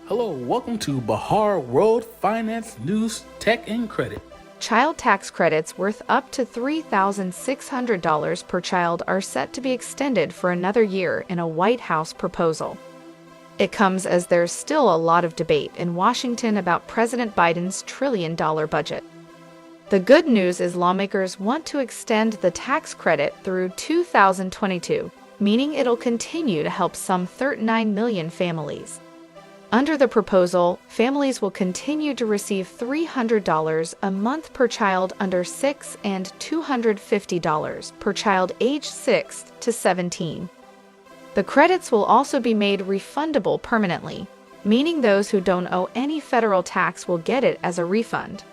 Hello, welcome to Bahar World Finance News, Tech and Credit. Child tax credits worth up to $3,600 per child are set to be extended for another year in a White House proposal. It comes as there's still a lot of debate in Washington about President Biden's trillion-dollar budget. The good news is lawmakers want to extend the tax credit through 2022, meaning it'll continue to help some 39 million families. Under the proposal, families will continue to receive $300 a month per child under 6 and $250 per child aged 6 to 17. The credits will also be made refundable permanently, meaning those who don't owe any federal tax will get it as a refund.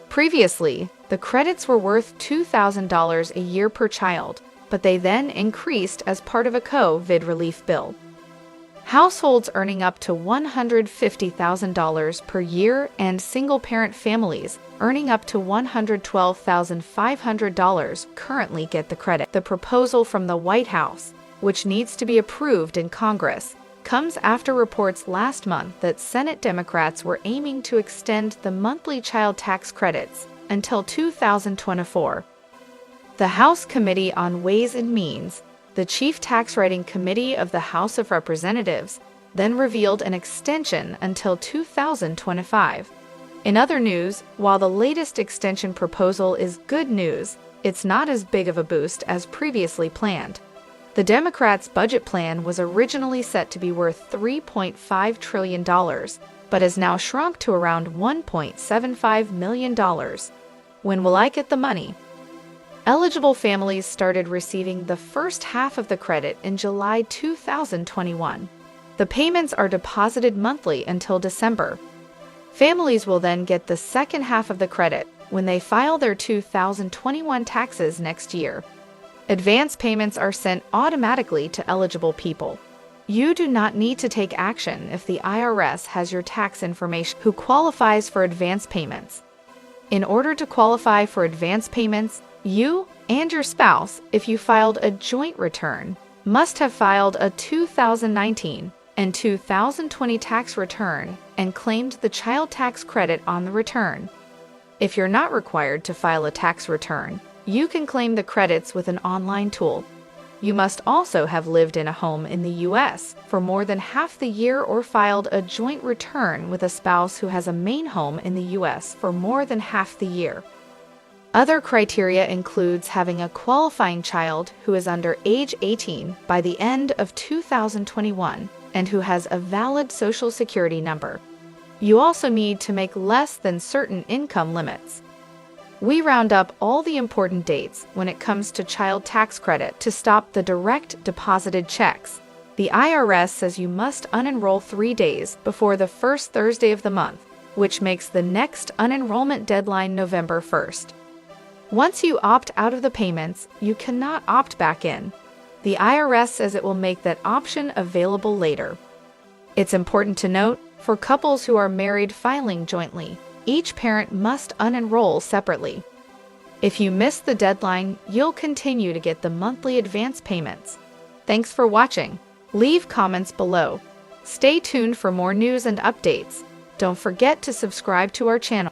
Previously, the credits were worth $2,000 a year per child, but they then increased as part of a COVID relief bill. Households earning up to $150,000 per year and single-parent families earning up to $112,500 currently get the credit. The proposal from the White House, which needs to be approved in Congress, comes after reports last month that Senate Democrats were aiming to extend the monthly child tax credits until 2024. The House Committee on Ways and Means, the Chief Tax Writing Committee of the House of Representatives, then revealed an extension until 2025. In other news, while the latest extension proposal is good news, it's not as big of a boost as previously planned. The Democrats' budget plan was originally set to be worth $3.5 trillion, but has now shrunk to around $1.75 million. When will I get the money? Eligible families started receiving the first half of the credit in July 2021. The payments are deposited monthly until December. Families will then get the second half of the credit when they file their 2021 taxes next year. Advance payments are sent automatically to eligible people. You do not need to take action if the IRS has your tax information. Who qualifies for advance payments? In order to qualify for advance payments, you and your spouse, if you filed a joint return, must have filed a 2019 and 2020 tax return and claimed the child tax credit on the return. If you're not required to file a tax return, you can claim the credits with an online tool. You must also have lived in a home in the U.S. for more than half the year or filed a joint return with a spouse who has a main home in the U.S. for more than half the year. Other criteria includes having a qualifying child who is under age 18 by the end of 2021 and who has a valid Social Security number. You also need to make less than certain income limits. We round up all the important dates when it comes to child tax credit to stop the direct deposited checks. The IRS says you must unenroll 3 days before the first Thursday of the month, which makes the next unenrollment deadline November 1st. Once you opt out of the payments, you cannot opt back in. The IRS says it will make that option available later. It's important to note, for couples who are married filing jointly, each parent must unenroll separately. If you miss the deadline, you'll continue to get the monthly advance payments. Thanks for watching. Leave comments below. Stay tuned for more news and updates. Don't forget to subscribe to our channel.